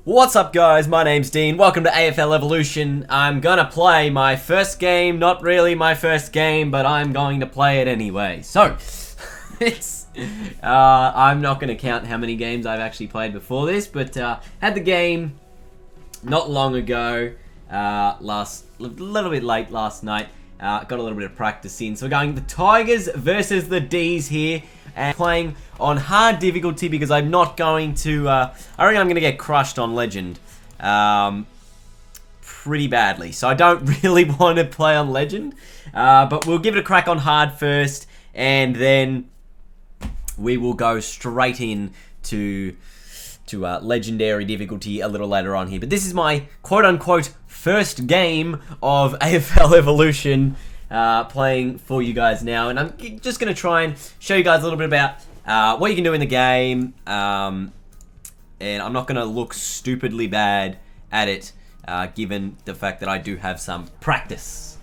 What's up guys, my name's Dean, welcome to AFL Evolution. I'm gonna play my first game, not really my first game, but I'm going to play it anyway. So, I'm not gonna count how many games I've actually played before this, but had the game not long ago, a little bit late last night, got a little bit of practice in. So we're going the Tigers versus the D's here, and playing on hard difficulty because I'm not going to, I reckon I'm going to get crushed on Legend pretty badly. So I don't really want to play on Legend, but we'll give it a crack on hard first, and then we will go straight in to legendary difficulty a little later on here. But this is my quote-unquote first game of AFL Evolution playing for you guys now, and I'm just going to try and show you guys a little bit about what you can do in the game, and I'm not going to look stupidly bad at it, given the fact that I do have some practice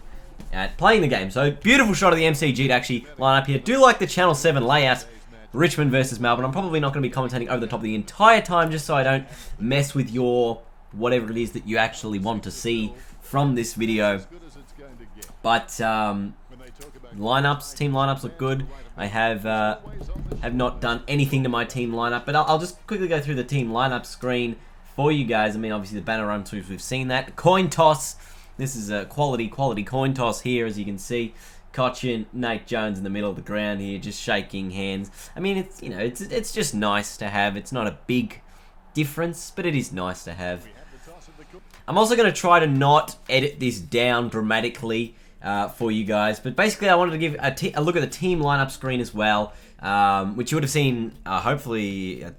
at playing the game. So, beautiful shot of the MCG to actually line up here. Do like the Channel 7 layout, Richmond versus Melbourne. I'm probably not going to be commentating over the top the entire time, just so I don't mess with your whatever it is that you actually want to see from this video. But team lineups look good. I have not done anything to my team lineup, but I'll just quickly go through the team lineup screen for you guys. I mean, obviously the banner run throughs, we've seen that. Coin toss. This is a quality coin toss here, as you can see. Cochin, Nate Jones in the middle of the ground here, just shaking hands. I mean, it's just nice to have. It's not a big difference, but it is nice to have. I'm also going to try to not edit this down dramatically for you guys, but basically I wanted to give a look at the team lineup screen as well, which you would have seen, hopefully, yeah,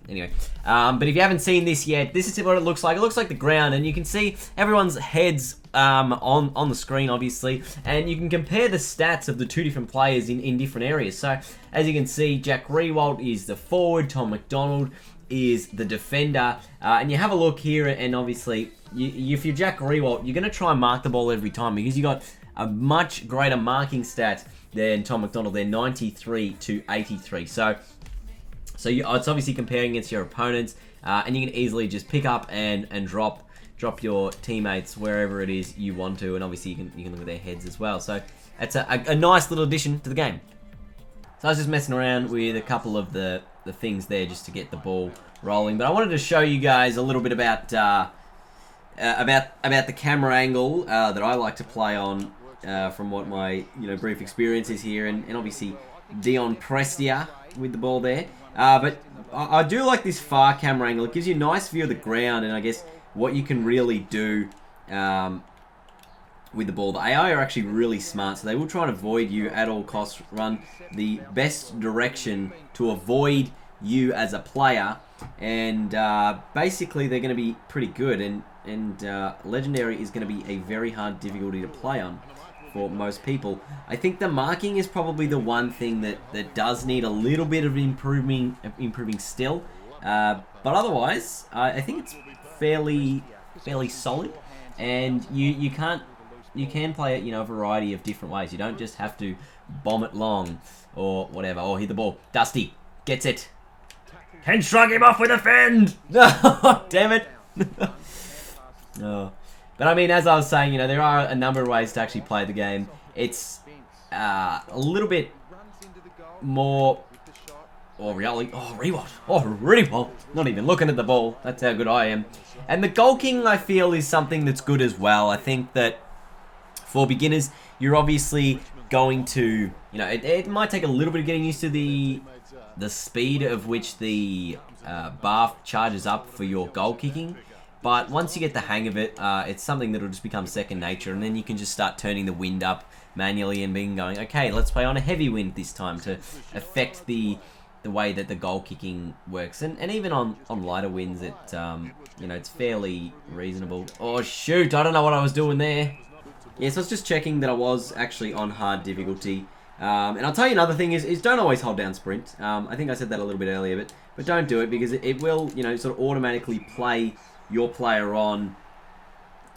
anyway. But if you haven't seen this yet, this is what it looks like. It looks like the ground, and you can see everyone's heads on the screen, obviously, and you can compare the stats of the two different players in different areas. So, as you can see, Jack Riewoldt is the forward, Tom McDonald is the defender, and you have a look here, and obviously, if you're Jack Riewoldt, you're going to try and mark the ball every time because you got a much greater marking stat than Tom McDonald. They're 93 to 83. So it's obviously comparing against your opponents, and you can easily just pick up and drop your teammates wherever it is you want to, and obviously you can look at their heads as well. So it's a nice little addition to the game. So I was just messing around with a couple of the things there just to get the ball rolling, but I wanted to show you guys a little bit about the camera angle that I like to play on from what my brief experience is here, and obviously Dion Prestia with the ball there. But I do like this far camera angle. It gives you a nice view of the ground, and I guess what you can really do with the ball. The AI are actually really smart, so they will try and avoid you at all costs, run the best direction to avoid you as a player, and basically they're going to be pretty good, and Legendary is going to be a very hard difficulty to play on for most people. I think the marking is probably the one thing that does need a little bit of improving still, but otherwise I think it's fairly solid, and you can play it a variety of different ways. You don't just have to bomb it long or whatever, or hit the ball. Dusty gets it and shrug him off with a fend. Damn it. Oh. But I mean, as I was saying, there are a number of ways to actually play the game. It's a little bit more... Oh, reality. Oh, Riewoldt. Oh, Riewoldt. Not even looking at the ball. That's how good I am. And the goal kicking, I feel, is something that's good as well. I think that for beginners, you're obviously going to... it might take a little bit of getting used to the speed of which the bar charges up for your goal kicking. But once you get the hang of it, it's something that will just become second nature, and then you can just start turning the wind up manually and going, okay, let's play on a heavy wind this time to affect the way that the goal kicking works. And even on lighter winds, it's fairly reasonable. Oh shoot, I don't know what I was doing there. Yeah, so I was just checking that I was actually on hard difficulty. And I'll tell you another thing is don't always hold down sprint. I think I said that a little bit earlier, but don't do it because it will, sort of automatically play your player on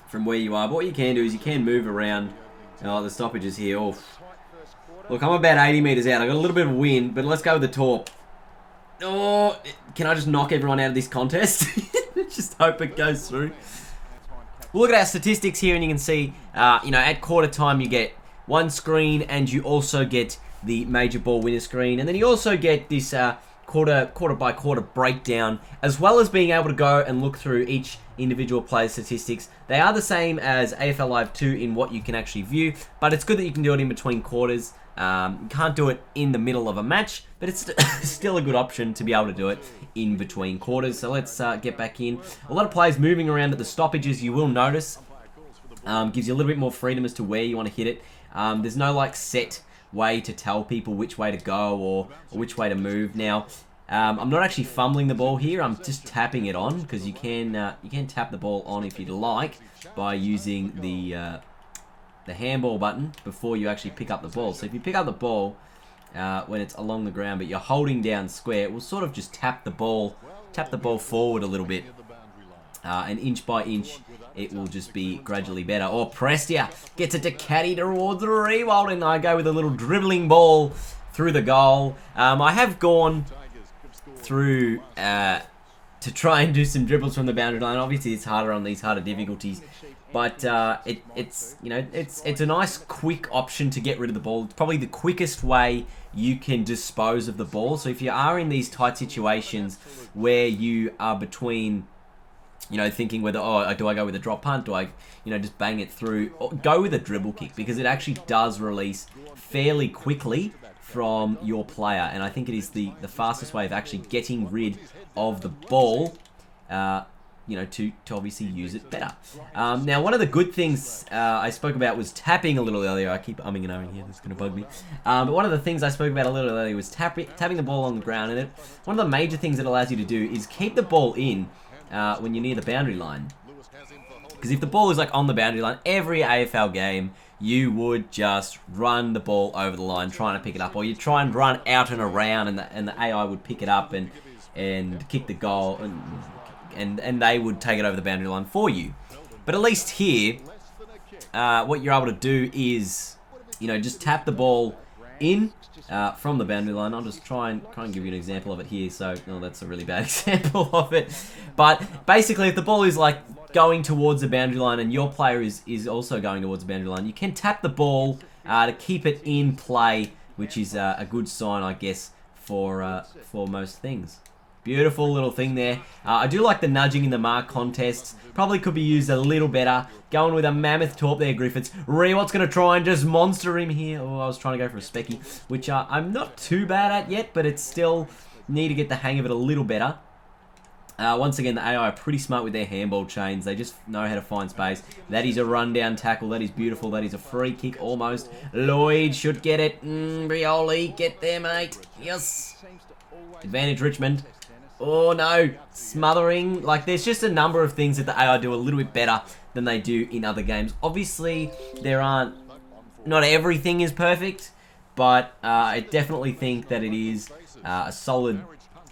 from where you are. But what you can do is you can move around. Oh, the stoppages here. Oh, look, I'm about 80 meters out. I got a little bit of wind, but let's go with the torp. Oh, can I just knock everyone out of this contest? Just hope it goes through. We'll look at our statistics here, and you can see, at quarter time you get one screen, and you also get the major ball winner screen, and then you also get this quarter by quarter breakdown, as well as being able to go and look through each individual player's statistics. They are the same as AFL Live 2 in what you can actually view, but it's good that you can do it in between quarters. You can't do it in the middle of a match, but it's still a good option to be able to do it in between quarters. So let's get back in. A lot of players moving around at the stoppages, you will notice. Gives you a little bit more freedom as to where you want to hit it. There's no like set way to tell people which way to go or which way to move. Now, I'm not actually fumbling the ball here. I'm just tapping it on, because you can tap the ball on if you'd like by using the handball button before you actually pick up the ball. So if you pick up the ball when it's along the ground, but you're holding down square, it will sort of just tap the ball forward a little bit, and inch by inch it will just be gradually better. Oh, Prestia gets it to caddy towards the Rewald, and I go with a little dribbling ball through the goal. I have gone through to try and do some dribbles from the boundary line. Obviously it's harder on these harder difficulties, but it's a nice quick option to get rid of the ball. It's probably the quickest way you can dispose of the ball. So if you are in these tight situations where you are between, thinking whether, do I go with a drop punt, do I, just bang it through, or go with a dribble kick, because it actually does release fairly quickly from your player, and I think it is the fastest way of actually getting rid of the ball, to obviously use it better. Now, one of the good things I spoke about was tapping a little earlier. I keep umming and ahhing here, that's going to bug me. But one of the things I spoke about a little earlier was tapping the ball on the ground, and one of the major things it allows you to do is keep the ball in when you're near the boundary line. Because if the ball is like on the boundary line, every AFL game, you would just run the ball over the line trying to pick it up, or you try and run out and around, and the AI would pick it up and kick the goal, and they would take it over the boundary line for you. But at least here, what you're able to do is, just tap the ball in from the boundary line. I'll just try and give you an example of it here. So, that's a really bad example of it. But basically, if the ball is like going towards the boundary line and your player is also going towards the boundary line, you can tap the ball to keep it in play, which is a good sign, I guess, for most things. Beautiful little thing there. I do like the nudging in the mark contests. Probably could be used a little better. Going with a mammoth torp there, Griffiths. Rewalt's going to try and just monster him here. Oh, I was trying to go for a specky, which I'm not too bad at yet, but it's still need to get the hang of it a little better. Once again, the AI are pretty smart with their handball chains. They just know how to find space. That is a rundown tackle. That is beautiful. That is a free kick almost. Lloyd should get it. Brioli, get there, mate. Yes. Advantage Richmond. Oh no, smothering. Like, there's just a number of things that the AI do a little bit better than they do in other games. Obviously, not everything is perfect, but I definitely think that it is a solid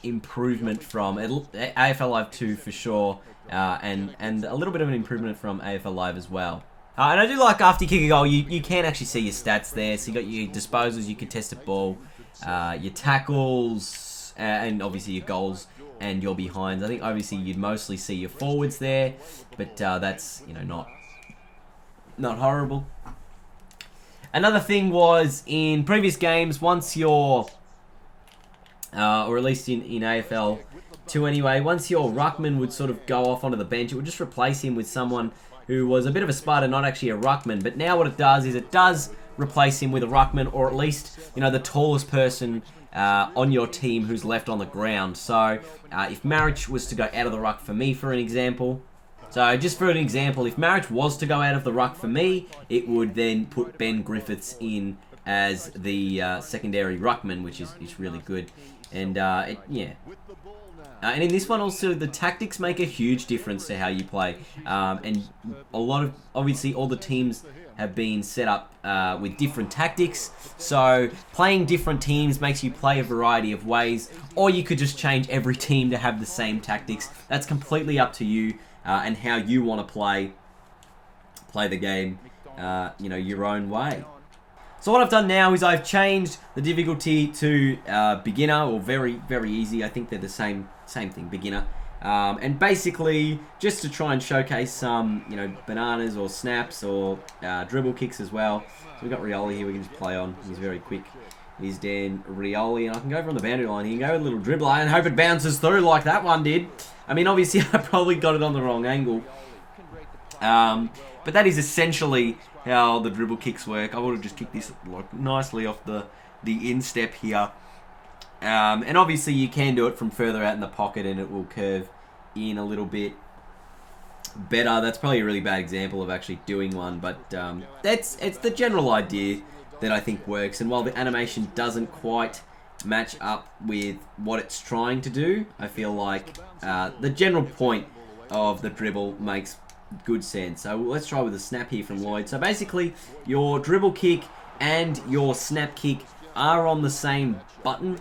improvement from AFL Live 2 for sure, and a little bit of an improvement from AFL Live as well. And I do like after you kick a goal, you can actually see your stats there. So you got your disposals, your contested ball, your tackles, and obviously your goals and your behinds. I think obviously you'd mostly see your forwards there, but that's not horrible. Another thing was in previous games, once you're or at least in AFL 2 anyway, once your ruckman would sort of go off onto the bench, it would just replace him with someone who was a bit of a spider, not actually a ruckman. But now what it does is it does replace him with a ruckman, or at least, the tallest person on your team who's left on the ground. So if Marich was to go out of the ruck for me, for an example, if Marich was to go out of the ruck for me, it would then put Ben Griffiths in as the secondary ruckman, which is really good. And and in this one also, the tactics make a huge difference to how you play. And obviously all the teams have been set up with different tactics. So playing different teams makes you play a variety of ways, or you could just change every team to have the same tactics. That's completely up to you and how you want to play the game, your own way. So what I've done now is I've changed the difficulty to beginner, or very, very easy. I think they're the same thing, beginner. And basically, just to try and showcase some, bananas or snaps or dribble kicks as well. So we've got Rioli here we can just play on. He's very quick. He's Dan Rioli, and I can go over on the boundary line. He can go with a little dribbler and hope it bounces through like that one did. I mean, obviously, I probably got it on the wrong angle. But that is essentially how the dribble kicks work. I would have just kicked this nicely off the instep here. And obviously you can do it from further out in the pocket and it will curve in a little bit better. That's probably a really bad example of actually doing one, but it's the general idea that I think works. And while the animation doesn't quite match up with what it's trying to do, I feel like the general point of the dribble makes good sense. So let's try with a snap here from Lloyd. So basically your dribble kick and your snap kick are on the same button.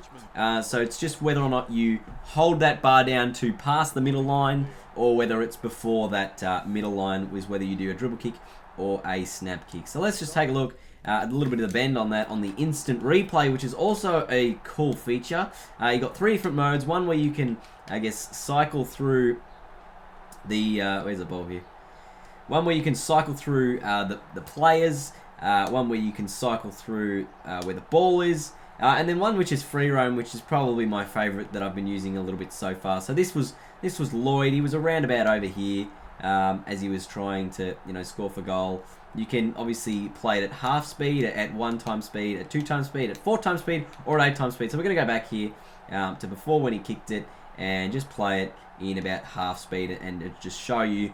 So it's just whether or not you hold that bar down to pass the middle line, or whether it's before that middle line, was whether you do a dribble kick or a snap kick. So let's just take a look at a little bit of the bend on that on the instant replay, which is also a cool feature. You got 3 different modes. One where you can, I guess, cycle through the where's the ball here? One where you can cycle through the players. One where you can cycle through where the ball is. And then one which is free roam, which is probably my favourite that I've been using a little bit so far. So this was Lloyd. He was around about over here as he was trying to score for goal. You can obviously play it at half speed, at 1 time speed, at 2 times speed, at 4 times speed, or at 8 times speed. So we're going to go back here to before when he kicked it and just play it in about half speed and just show you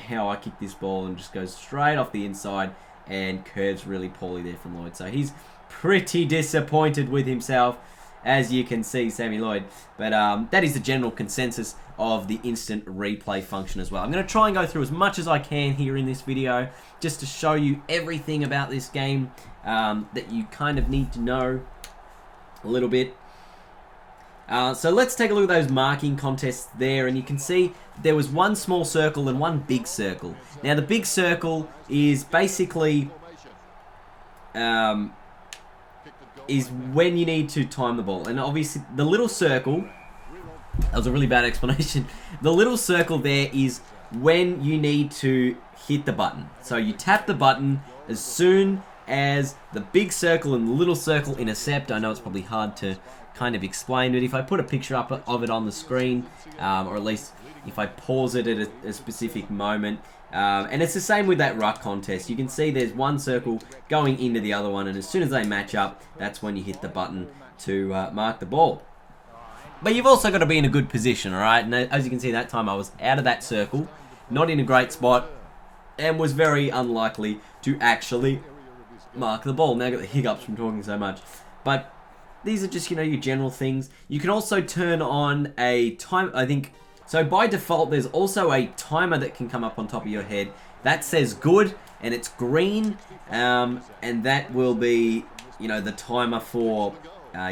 how I kick this ball, and just goes straight off the inside and curves really poorly there from Lloyd. So he's pretty disappointed with himself, as you can see, Sammy Lloyd. But that is the general consensus of the instant replay function as well. I'm going to try and go through as much as I can here in this video, just to show you everything about this game that you kind of need to know a little bit. So let's take a look at those marking contests there, and you can see there was one small circle and one big circle. Now the big circle is basically is when you need to time the ball, and obviously the little circle, that was a really bad explanation, the little circle there is when you need to hit the button. So you tap the button as soon as the big circle and the little circle intercept. I know it's probably hard to kind of explain, but if I put a picture up of it on the screen, or at least if I pause it at a specific moment, and it's the same with that ruck contest. You can see there's one circle going into the other one, and as soon as they match up, that's when you hit the button to mark the ball. But you've also got to be in a good position, alright? And as you can see, that time I was out of that circle, not in a great spot, and was very unlikely to actually mark the ball. Now I've got the hiccups from talking so much. But these are just, your general things. You can also turn on a time, I think. So by default, there's also a timer that can come up on top of your head. That says good, and it's green. And that will be, the timer for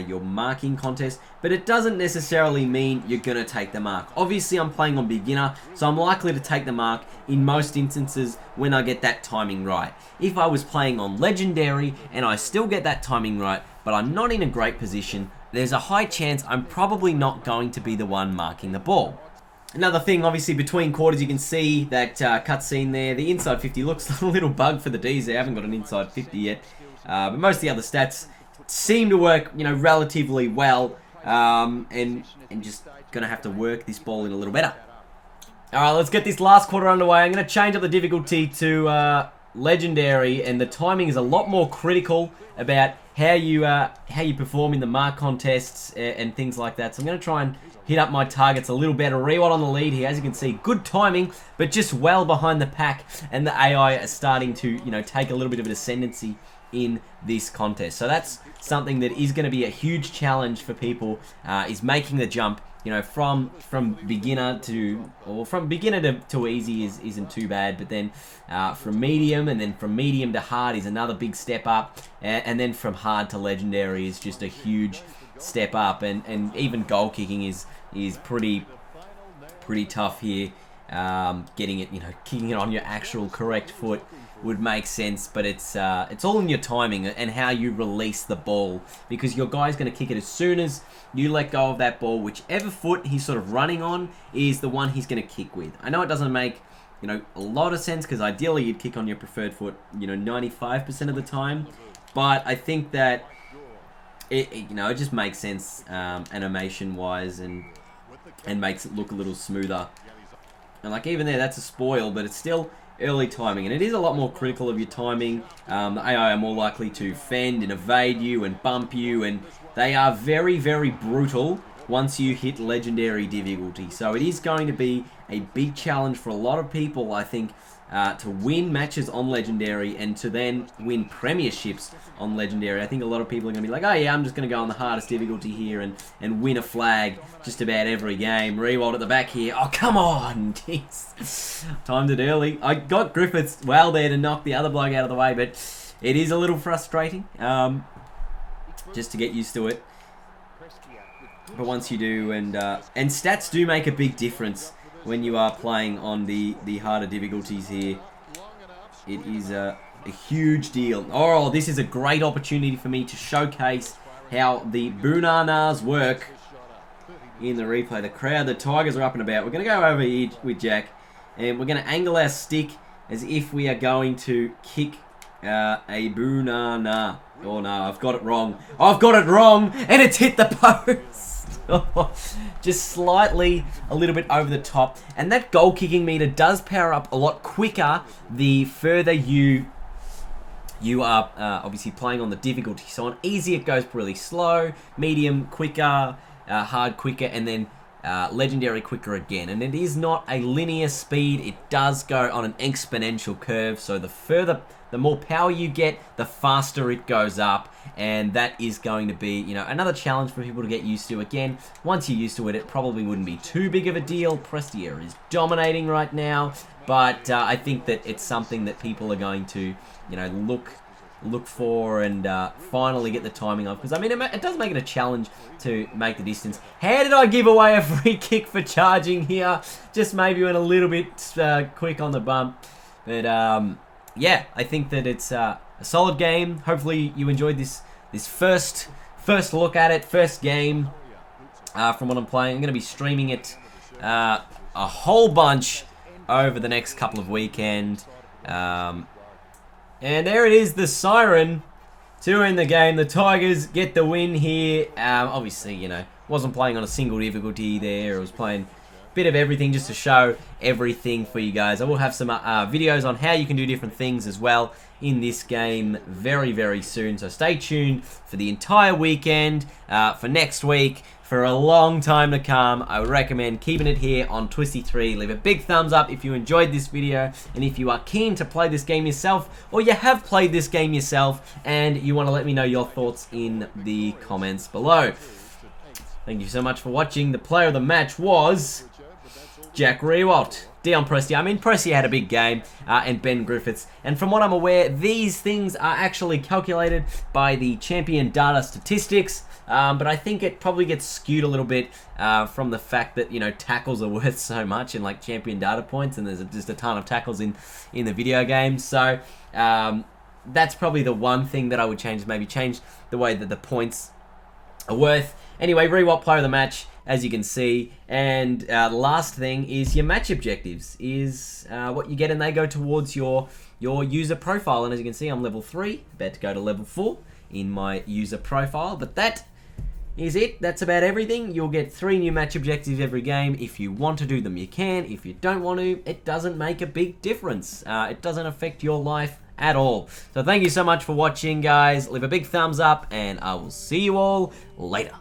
your marking contest. But it doesn't necessarily mean you're going to take the mark. Obviously, I'm playing on beginner, so I'm likely to take the mark in most instances when I get that timing right. If I was playing on legendary and I still get that timing right, but I'm not in a great position, there's a high chance I'm probably not going to be the one marking the ball. Another thing, obviously, between quarters, you can see that cutscene there. The inside 50 looks a little bugged for the Ds. They haven't got an inside 50 yet. But most of the other stats seem to work, relatively well. And just going to have to work this ball in a little better. Alright, let's get this last quarter underway. I'm going to change up the difficulty to legendary, and the timing is a lot more critical about how you perform in the mark contests and things like that. So I'm going to try and hit up my targets a little better. Rewat on the lead here. As you can see, good timing, but just well behind the pack, and the AI are starting to, take a little bit of an ascendancy in this contest. So that's something that is going to be a huge challenge for people, is making the jump, from beginner to, or from beginner to easy isn't too bad, but then from medium, and then from medium to hard is another big step up, and then from hard to legendary is just a huge step up, and even goal kicking is pretty tough here. Getting it, kicking it on your actual correct foot would make sense, but it's all in your timing and how you release the ball, because your guy's going to kick it as soon as you let go of that ball. Whichever foot he's sort of running on is the one he's going to kick with. I know it doesn't make, you know, a lot of sense, because ideally you'd kick on your preferred foot, you know, 95% of the time, but I think that it just makes sense animation wise and makes it look a little smoother. And like even there, that's a spoil, but it's still early timing, and it is a lot more critical of your timing. The AI are more likely to fend and evade you and bump you, and they are very, very brutal once you hit legendary difficulty. So it is going to be a big challenge for a lot of people, I think, to win matches on legendary and to then win premierships on legendary. I think a lot of people are going to be like, oh yeah, I'm just going to go on the hardest difficulty here and win a flag just about every game. Rewold at the back here. Oh, come on. Jeez. Timed it early. I got Griffiths well there to knock the other bloke out of the way, but it is a little frustrating just to get used to it. But once you do, and stats do make a big difference when you are playing on the harder difficulties here. It is a huge deal. Oh, this is a great opportunity for me to showcase how the Boonanas work in the replay. The crowd, the Tigers are up and about. We're going to go over here with Jack, and we're going to angle our stick as if we are going to kick a Boonana. Oh no, I've got it wrong. I've got it wrong, and it's hit the post. Just slightly a little bit over the top, and that goal kicking meter does power up a lot quicker the further you are obviously playing on the difficulty. So on easy it goes really slow, medium quicker, hard quicker, and then legendary quicker again. And it is not a linear speed, it does go on an exponential curve. So the more power you get, the faster it goes up, and that is going to be, you know, another challenge for people to get used to. Again, once you're used to it, it probably wouldn't be too big of a deal. Prestia is dominating right now, but I think that it's something that people are going to, you know, look for and finally get the timing of, because I mean it does make it a challenge to make the distance. How did I give away a free kick for charging here? Just maybe went a little bit quick on the bump, but yeah, I think that it's a solid game. Hopefully you enjoyed this first look at it, first game from what I'm playing. I'm going to be streaming it a whole bunch over the next couple of weekends. And there it is, the siren to end the game. The Tigers get the win here. Obviously, you know, wasn't playing on a single difficulty there. I was playing bit of everything just to show everything for you guys. I will have some videos on how you can do different things as well in this game very, very soon. So stay tuned for the entire weekend, for next week, for a long time to come. I would recommend keeping it here on Twisty3. Leave a big thumbs up if you enjoyed this video, and if you are keen to play this game yourself, or you have played this game yourself and you want to let me know your thoughts in the comments below. Thank you so much for watching. The player of the match was Jack Rewalt. Dion Prestia. I mean, Prestia had a big game, and Ben Griffiths. And from what I'm aware, these things are actually calculated by the champion data statistics. But I think it probably gets skewed a little bit from the fact that, you know, tackles are worth so much in like champion data points, and there's just a ton of tackles in the video game. So that's probably the one thing that I would change, maybe change the way that the points are worth. Anyway, Rewalt player of the match, as you can see. And the last thing is your match objectives, is what you get, and they go towards your user profile. And as you can see, I'm level 3, about to go to level 4 in my user profile. But that is it. That's about everything. You'll get 3 new match objectives every game. If you want to do them, you can. If you don't want to, it doesn't make a big difference. It doesn't affect your life at all. So thank you so much for watching, guys. Leave a big thumbs up, and I will see you all later.